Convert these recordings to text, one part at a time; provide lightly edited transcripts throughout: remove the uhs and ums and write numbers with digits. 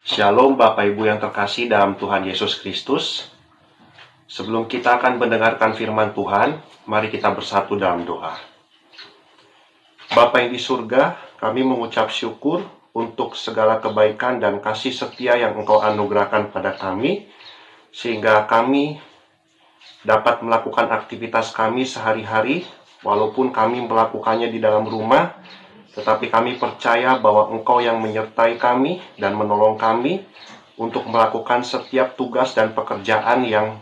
Shalom Bapak Ibu yang terkasih dalam Tuhan Yesus Kristus. Sebelum kita akan mendengarkan firman Tuhan, mari kita bersatu dalam doa. Bapa yang di surga, kami mengucap syukur untuk segala kebaikan dan kasih setia yang Engkau anugerahkan pada kami, sehingga kami dapat melakukan aktivitas kami sehari-hari, walaupun kami melakukannya di dalam rumah. Tetapi kami percaya bahwa Engkau yang menyertai kami dan menolong kami untuk melakukan setiap tugas dan pekerjaan yang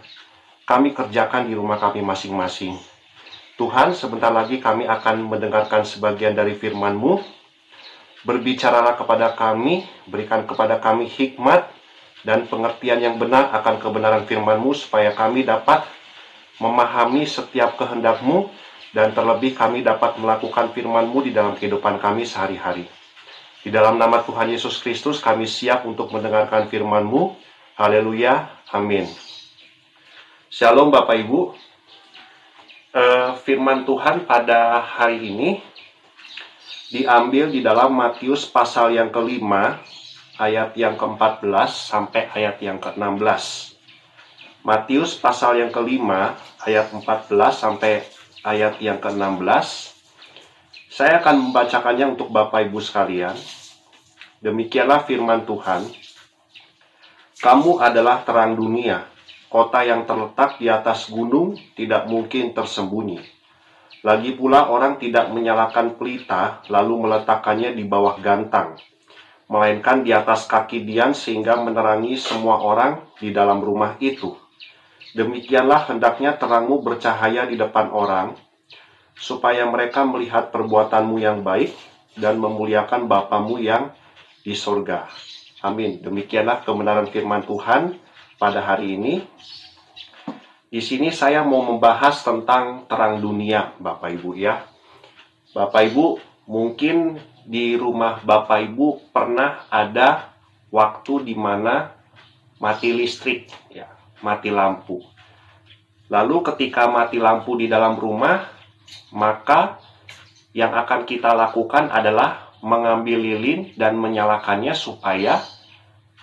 kami kerjakan di rumah kami masing-masing. Tuhan, sebentar lagi kami akan mendengarkan sebagian dari firman-Mu. Berbicaralah kepada kami, berikan kepada kami hikmat dan pengertian yang benar akan kebenaran firman-Mu, supaya kami dapat memahami setiap kehendak-Mu, dan terlebih kami dapat melakukan firman-Mu di dalam kehidupan kami sehari-hari. Di dalam nama Tuhan Yesus Kristus kami siap untuk mendengarkan firman-Mu. Haleluya, amin. Shalom Bapak Ibu. Firman Tuhan pada hari ini diambil di dalam Matius pasal yang ke-5, ayat yang ke-14 sampai ayat yang ke-16. Matius pasal yang ke-5, ayat 14 sampai ayat yang ke-16. Saya akan membacakannya untuk Bapak Ibu sekalian. Demikianlah firman Tuhan. Kamu adalah terang dunia. Kota yang terletak di atas gunung tidak mungkin tersembunyi. Lagi pula orang tidak menyalakan pelita lalu meletakkannya di bawah gantang, melainkan di atas kaki dian sehingga menerangi semua orang di dalam rumah itu. Demikianlah hendaknya terangmu bercahaya di depan orang, supaya mereka melihat perbuatanmu yang baik dan memuliakan Bapamu yang di surga. Amin. Demikianlah kebenaran firman Tuhan pada hari ini. Di sini saya mau membahas tentang terang dunia, Bapak Ibu ya. Bapak Ibu, mungkin di rumah Bapak Ibu pernah ada waktu di mana mati listrik, ya, mati lampu. Lalu ketika mati lampu di dalam rumah, maka yang akan kita lakukan adalah mengambil lilin dan menyalakannya supaya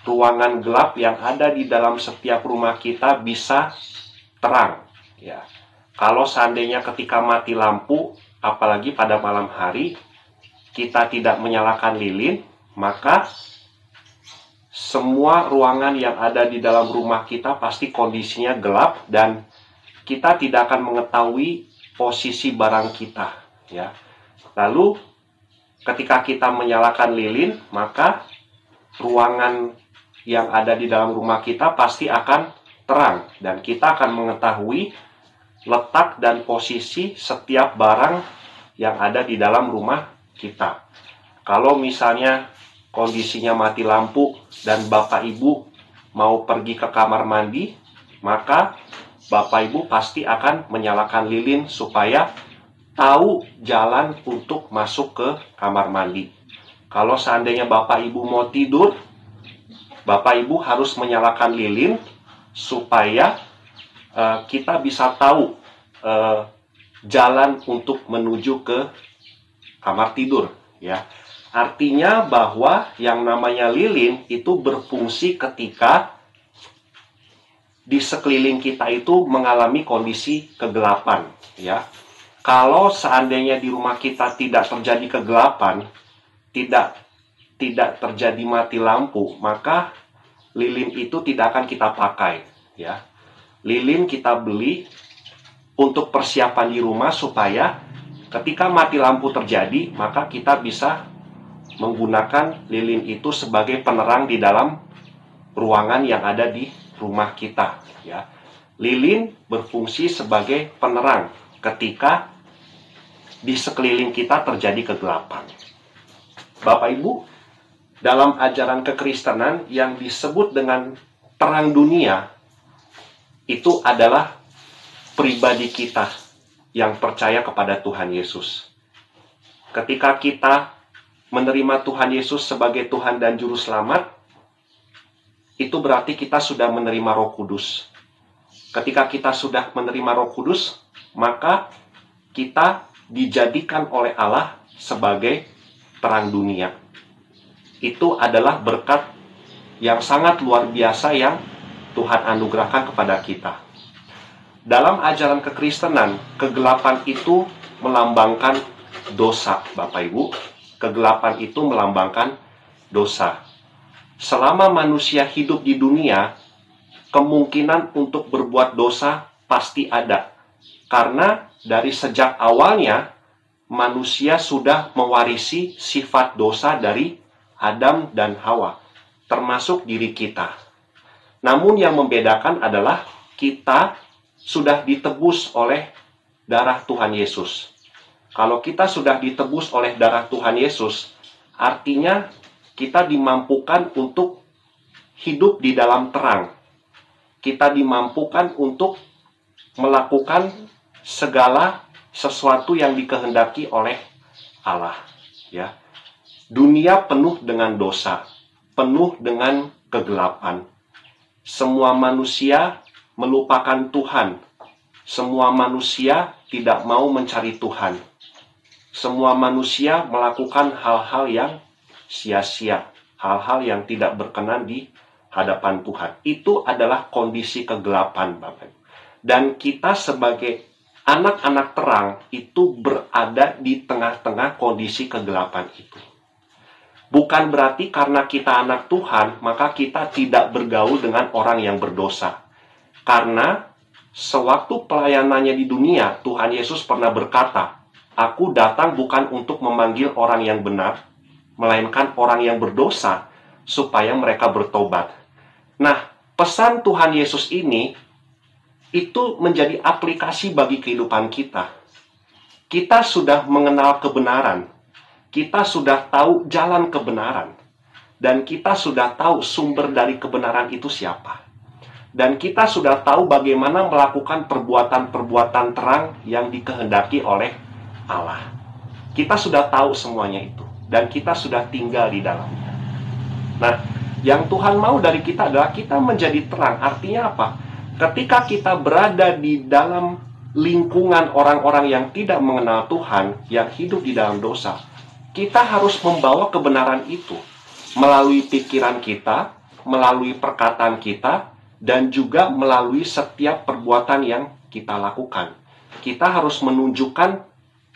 ruangan gelap yang ada di dalam setiap rumah kita bisa terang. Ya. Kalau seandainya ketika mati lampu, apalagi pada malam hari, kita tidak menyalakan lilin, maka semua ruangan yang ada di dalam rumah kita pasti kondisinya gelap dan kita tidak akan mengetahui posisi barang kita, ya. Lalu ketika kita menyalakan lilin, maka ruangan yang ada di dalam rumah kita pasti akan terang dan kita akan mengetahui letak dan posisi setiap barang yang ada di dalam rumah kita. Kalau misalnya kondisinya mati lampu dan Bapak Ibu mau pergi ke kamar mandi, maka Bapak Ibu pasti akan menyalakan lilin supaya tahu jalan untuk masuk ke kamar mandi. Kalau seandainya Bapak Ibu mau tidur, Bapak Ibu harus menyalakan lilin supaya kita bisa tahu jalan untuk menuju ke kamar tidur, ya. Artinya bahwa yang namanya lilin itu berfungsi ketika di sekeliling kita itu mengalami kondisi kegelapan, ya. Kalau seandainya di rumah kita tidak terjadi kegelapan, tidak terjadi mati lampu, maka lilin itu tidak akan kita pakai, ya. Lilin kita beli untuk persiapan di rumah supaya ketika mati lampu terjadi, maka kita bisa menggunakan lilin itu sebagai penerang di dalam ruangan yang ada di rumah kita, ya. Lilin berfungsi sebagai penerang ketika di sekeliling kita terjadi kegelapan. Bapak Ibu, dalam ajaran kekristenan yang disebut dengan terang dunia itu adalah pribadi kita yang percaya kepada Tuhan Yesus. Ketika kita menerima Tuhan Yesus sebagai Tuhan dan Juru Selamat, itu berarti kita sudah menerima Roh Kudus. Ketika kita sudah menerima Roh Kudus, maka kita dijadikan oleh Allah sebagai terang dunia. Itu adalah berkat yang sangat luar biasa yang Tuhan anugerahkan kepada kita. Dalam ajaran kekristenan, kegelapan itu melambangkan dosa, Bapak Ibu. Kegelapan itu melambangkan dosa. Selama manusia hidup di dunia, kemungkinan untuk berbuat dosa pasti ada. Karena dari sejak awalnya, manusia sudah mewarisi sifat dosa dari Adam dan Hawa, termasuk diri kita. Namun yang membedakan adalah kita sudah ditebus oleh darah Tuhan Yesus. Kalau kita sudah ditebus oleh darah Tuhan Yesus, artinya kita dimampukan untuk hidup di dalam terang. Kita dimampukan untuk melakukan segala sesuatu yang dikehendaki oleh Allah. Ya. Dunia penuh dengan dosa, penuh dengan kegelapan. Semua manusia melupakan Tuhan. Semua manusia tidak mau mencari Tuhan. Semua manusia melakukan hal-hal yang sia-sia, hal-hal yang tidak berkenan di hadapan Tuhan. Itu adalah kondisi kegelapan, Bapak. Dan kita sebagai anak-anak terang itu berada di tengah-tengah kondisi kegelapan itu. Bukan berarti karena kita anak Tuhan, maka kita tidak bergaul dengan orang yang berdosa. Karena sewaktu pelayanannya di dunia, Tuhan Yesus pernah berkata, "Aku datang bukan untuk memanggil orang yang benar, melainkan orang yang berdosa, supaya mereka bertobat." Nah, pesan Tuhan Yesus ini itu menjadi aplikasi bagi kehidupan kita. Kita sudah mengenal kebenaran. Kita sudah tahu jalan kebenaran. Dan kita sudah tahu sumber dari kebenaran itu siapa. Dan kita sudah tahu bagaimana melakukan perbuatan-perbuatan terang yang dikehendaki oleh Allah. Kita sudah tahu semuanya itu. Dan kita sudah tinggal di dalamnya. Nah, yang Tuhan mau dari kita adalah kita menjadi terang. Artinya apa? Ketika kita berada di dalam lingkungan orang-orang yang tidak mengenal Tuhan, yang hidup di dalam dosa, kita harus membawa kebenaran itu melalui pikiran kita, melalui perkataan kita, dan juga melalui setiap perbuatan yang kita lakukan. Kita harus menunjukkan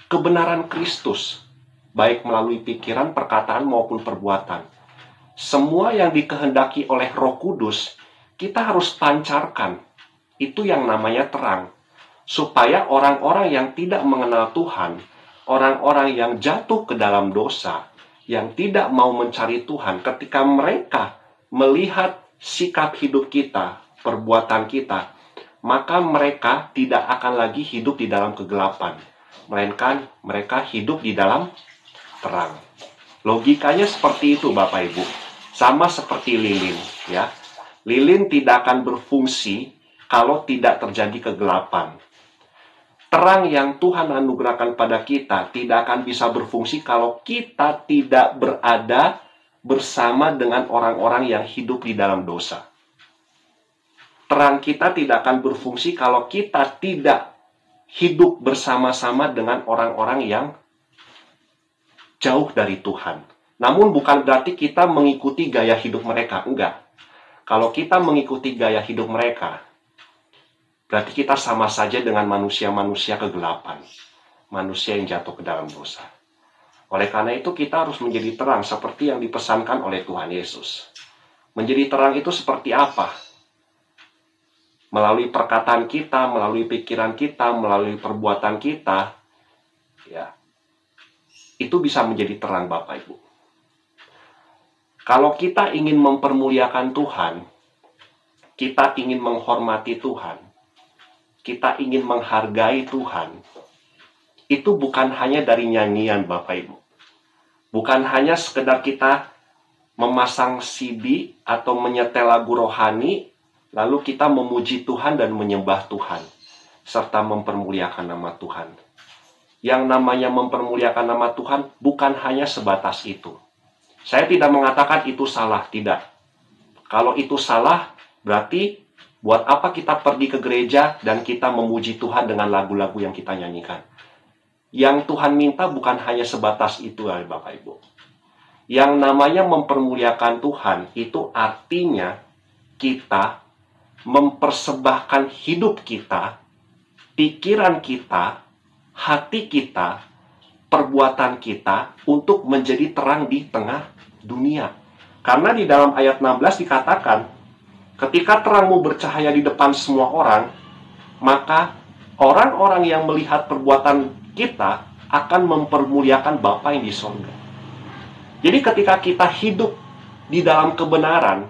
kebenaran Kristus, baik melalui pikiran, perkataan, maupun perbuatan. Semua yang dikehendaki oleh Roh Kudus, kita harus pancarkan. Itu yang namanya terang. Supaya orang-orang yang tidak mengenal Tuhan, orang-orang yang jatuh ke dalam dosa, yang tidak mau mencari Tuhan, ketika mereka melihat sikap hidup kita, perbuatan kita, maka mereka tidak akan lagi hidup di dalam kegelapan, melainkan mereka hidup di dalam terang. Logikanya seperti itu, Bapak Ibu. Sama seperti lilin, ya. Lilin tidak akan berfungsi kalau tidak terjadi kegelapan. Terang yang Tuhan anugerahkan pada kita tidak akan bisa berfungsi kalau kita tidak berada bersama dengan orang-orang yang hidup di dalam dosa. Terang kita tidak akan berfungsi kalau kita tidak hidup bersama-sama dengan orang-orang yang jauh dari Tuhan. Namun bukan berarti kita mengikuti gaya hidup mereka, enggak. Kalau kita mengikuti gaya hidup mereka, berarti kita sama saja dengan manusia-manusia kegelapan. Manusia yang jatuh ke dalam dosa. Oleh karena itu kita harus menjadi terang seperti yang dipesankan oleh Tuhan Yesus. Menjadi terang itu seperti apa? Melalui perkataan kita, melalui pikiran kita, melalui perbuatan kita, ya, itu bisa menjadi terang, Bapak Ibu. Kalau kita ingin mempermuliakan Tuhan, kita ingin menghormati Tuhan, kita ingin menghargai Tuhan, itu bukan hanya dari nyanyian, Bapak Ibu. Bukan hanya sekedar kita memasang CD atau menyetel lagu rohani, lalu kita memuji Tuhan dan menyembah Tuhan, serta mempermuliakan nama Tuhan. Yang namanya mempermuliakan nama Tuhan bukan hanya sebatas itu. Saya tidak mengatakan itu salah, tidak. Kalau itu salah, berarti buat apa kita pergi ke gereja dan kita memuji Tuhan dengan lagu-lagu yang kita nyanyikan? Yang Tuhan minta bukan hanya sebatas itu, Bapak Ibu. Yang namanya mempermuliakan Tuhan itu artinya kita mempersembahkan hidup kita, pikiran kita, hati kita, perbuatan kita untuk menjadi terang di tengah dunia. Karena di dalam ayat 16 dikatakan, ketika terangmu bercahaya di depan semua orang, maka orang-orang yang melihat perbuatan kita akan mempermuliakan Bapa yang di surga. Jadi ketika kita hidup di dalam kebenaran,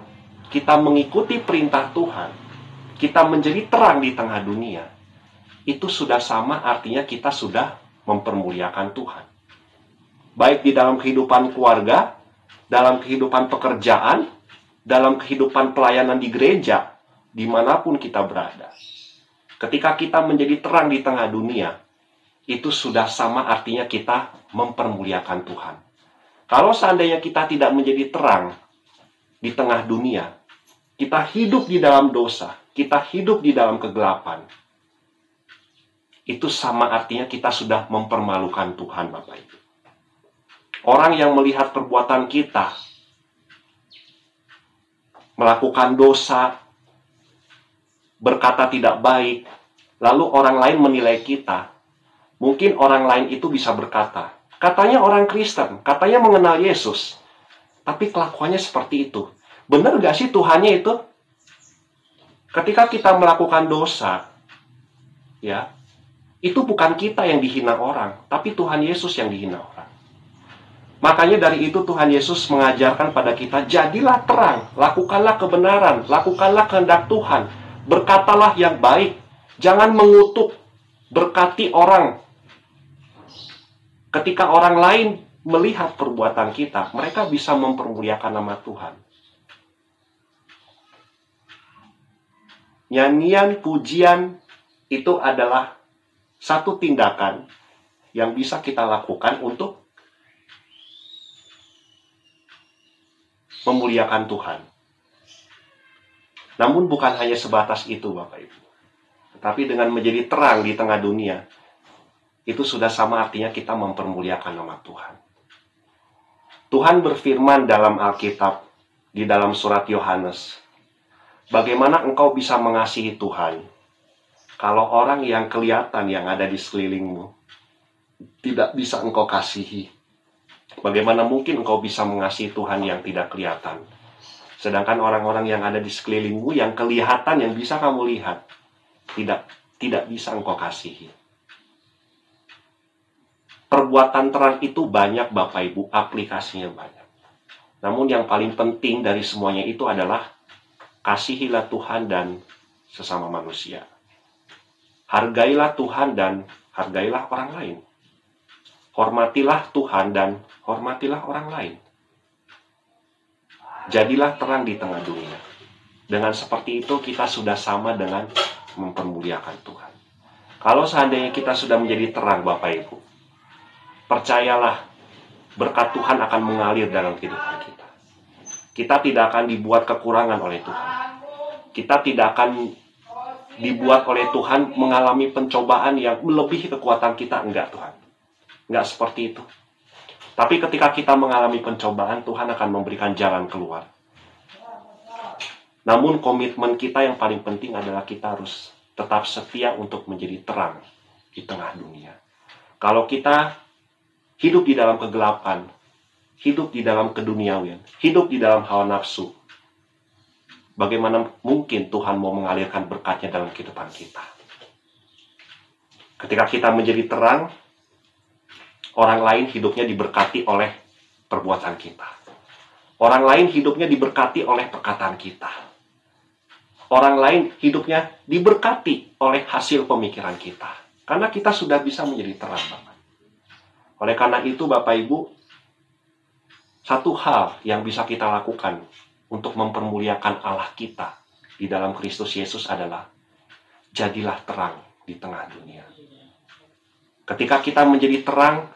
kita mengikuti perintah Tuhan, kita menjadi terang di tengah dunia, itu sudah sama artinya kita sudah mempermuliakan Tuhan. Baik di dalam kehidupan keluarga, dalam kehidupan pekerjaan, dalam kehidupan pelayanan di gereja, dimanapun kita berada. Ketika kita menjadi terang di tengah dunia, itu sudah sama artinya kita mempermuliakan Tuhan. Kalau seandainya kita tidak menjadi terang di tengah dunia, kita hidup di dalam dosa, kita hidup di dalam kegelapan, itu sama artinya kita sudah mempermalukan Tuhan, Bapak Ibu. Orang yang melihat perbuatan kita, melakukan dosa, berkata tidak baik, lalu orang lain menilai kita, mungkin orang lain itu bisa berkata, katanya orang Kristen, katanya mengenal Yesus, tapi kelakuannya seperti itu. Benar gak sih Tuhannya itu? Ketika kita melakukan dosa, ya, itu bukan kita yang dihina orang, tapi Tuhan Yesus yang dihina orang. Makanya dari itu Tuhan Yesus mengajarkan pada kita, jadilah terang, lakukanlah kebenaran, lakukanlah kehendak Tuhan, berkatalah yang baik, jangan mengutuk, berkati orang. Ketika orang lain melihat perbuatan kita, mereka bisa mempermuliakan nama Tuhan. Nyanyian, pujian, itu adalah satu tindakan yang bisa kita lakukan untuk memuliakan Tuhan. Namun bukan hanya sebatas itu, Bapak Ibu. Tetapi dengan menjadi terang di tengah dunia, itu sudah sama artinya kita mempermuliakan nama Tuhan. Tuhan berfirman dalam Alkitab, di dalam surat Yohanes, bagaimana engkau bisa mengasihi Tuhan kalau orang yang kelihatan yang ada di sekelilingmu tidak bisa engkau kasihi? Bagaimana mungkin engkau bisa mengasihi Tuhan yang tidak kelihatan? Sedangkan orang-orang yang ada di sekelilingmu, yang kelihatan, yang bisa kamu lihat, tidak bisa engkau kasihi. Perbuatan terang itu banyak, Bapak Ibu, aplikasinya banyak. Namun yang paling penting dari semuanya itu adalah kasihilah Tuhan dan sesama manusia. Hargailah Tuhan dan hargailah orang lain. Hormatilah Tuhan dan hormatilah orang lain. Jadilah terang di tengah dunia. Dengan seperti itu kita sudah sama dengan mempermuliakan Tuhan. Kalau seandainya kita sudah menjadi terang, Bapak Ibu, percayalah, berkat Tuhan akan mengalir dalam kehidupan kita. Kita tidak akan dibuat kekurangan oleh Tuhan. Kita tidak akan dibuat oleh Tuhan mengalami pencobaan yang melebihi kekuatan kita. Enggak, Tuhan. Enggak seperti itu. Tapi ketika kita mengalami pencobaan, Tuhan akan memberikan jalan keluar. Namun komitmen kita yang paling penting adalah kita harus tetap setia untuk menjadi terang di tengah dunia. Kalau kita hidup di dalam kegelapan, hidup di dalam keduniawian, hidup di dalam hawa nafsu, bagaimana mungkin Tuhan mau mengalirkan berkatnya dalam kehidupan kita? Ketika kita menjadi terang, orang lain hidupnya diberkati oleh perbuatan kita. Orang lain hidupnya diberkati oleh perkataan kita. Orang lain hidupnya diberkati oleh hasil pemikiran kita. Karena kita sudah bisa menjadi terang, Bapak. Oleh karena itu, Bapak Ibu, satu hal yang bisa kita lakukan untuk mempermuliakan Allah kita di dalam Kristus Yesus adalah jadilah terang di tengah dunia. Ketika kita menjadi terang,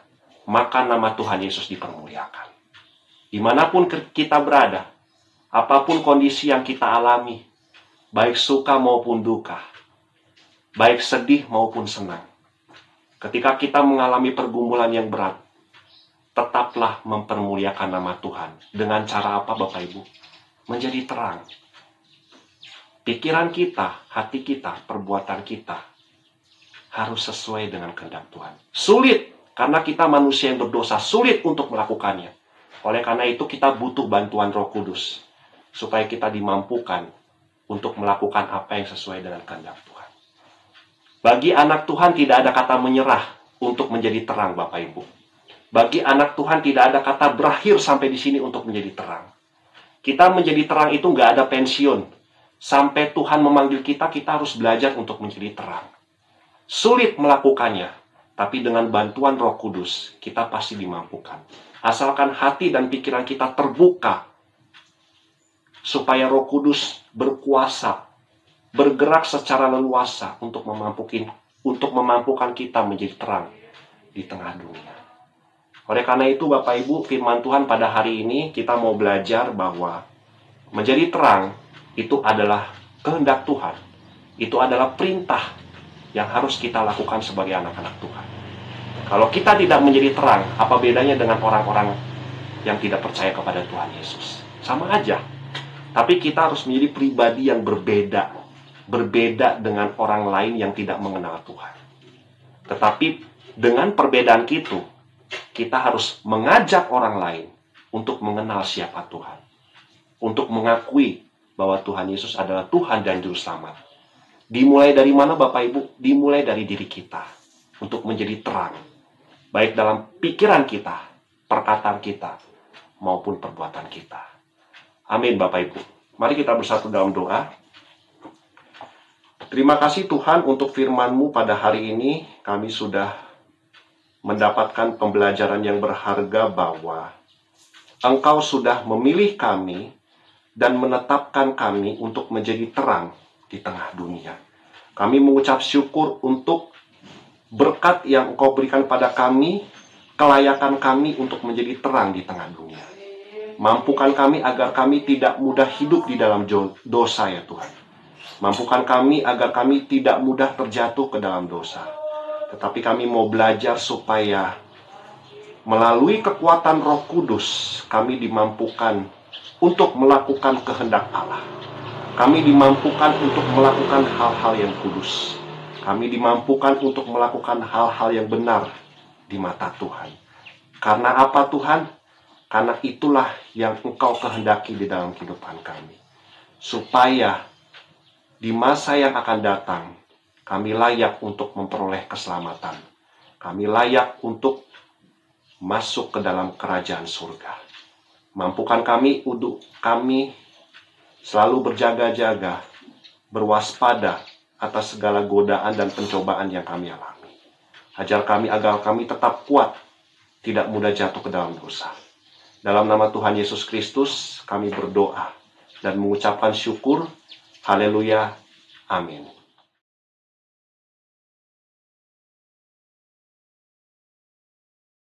maka nama Tuhan Yesus dipermuliakan. Dimanapun kita berada, apapun kondisi yang kita alami, baik suka maupun duka, baik sedih maupun senang, ketika kita mengalami pergumulan yang berat, tetaplah mempermuliakan nama Tuhan. Dengan cara apa Bapak Ibu? Menjadi terang. Pikiran kita, hati kita, perbuatan kita harus sesuai dengan kehendak Tuhan. Sulit, karena kita manusia yang berdosa, sulit untuk melakukannya. Oleh karena itu kita butuh bantuan Roh Kudus, supaya kita dimampukan untuk melakukan apa yang sesuai dengan kehendak Tuhan. Bagi anak Tuhan tidak ada kata menyerah untuk menjadi terang, Bapak Ibu. Bagi anak Tuhan tidak ada kata berakhir sampai di sini untuk menjadi terang. Kita menjadi terang itu nggak ada pensiun. Sampai Tuhan memanggil kita, kita harus belajar untuk menjadi terang. Sulit melakukannya, tapi dengan bantuan Roh Kudus, kita pasti dimampukan. Asalkan hati dan pikiran kita terbuka, supaya Roh Kudus berkuasa, bergerak secara leluasa untuk memampukan kita menjadi terang di tengah dunia. Oleh karena itu, Bapak Ibu, firman Tuhan pada hari ini kita mau belajar bahwa menjadi terang itu adalah kehendak Tuhan. Itu adalah perintah yang harus kita lakukan sebagai anak-anak Tuhan. Kalau kita tidak menjadi terang, apa bedanya dengan orang-orang yang tidak percaya kepada Tuhan Yesus? Sama aja. Tapi kita harus menjadi pribadi yang berbeda. Berbeda dengan orang lain yang tidak mengenal Tuhan. Tetapi dengan perbedaan itu, kita harus mengajak orang lain untuk mengenal siapa Tuhan. Untuk mengakui bahwa Tuhan Yesus adalah Tuhan dan Juru Selamat. Dimulai dari mana Bapak Ibu? Dimulai dari diri kita. Untuk menjadi terang. Baik dalam pikiran kita, perkataan kita, maupun perbuatan kita. Amin Bapak Ibu. Mari kita bersatu dalam doa. Terima kasih Tuhan untuk firman-Mu pada hari ini. Kami sudah mendapatkan pembelajaran yang berharga bahwa Engkau sudah memilih kami dan menetapkan kami untuk menjadi terang di tengah dunia. Kami mengucap syukur untuk berkat yang Engkau berikan pada kami, kelayakan kami untuk menjadi terang di tengah dunia. Mampukan kami agar kami tidak mudah hidup di dalam dosa ya Tuhan. Mampukan kami agar kami tidak mudah terjatuh ke dalam dosa. Tetapi kami mau belajar supaya melalui kekuatan Roh Kudus kami dimampukan untuk melakukan kehendak Allah. Kami dimampukan untuk melakukan hal-hal yang kudus. Kami dimampukan untuk melakukan hal-hal yang benar di mata Tuhan. Karena apa Tuhan? Karena itulah yang Engkau kehendaki di dalam kehidupan kami. Supaya di masa yang akan datang, kami layak untuk memperoleh keselamatan. Kami layak untuk masuk ke dalam kerajaan surga. Mampukan kami untuk kami selalu berjaga-jaga, berwaspada atas segala godaan dan pencobaan yang kami alami. Ajar kami agar kami tetap kuat, tidak mudah jatuh ke dalam dosa. Dalam nama Tuhan Yesus Kristus, kami berdoa dan mengucapkan syukur. Haleluya. Amin.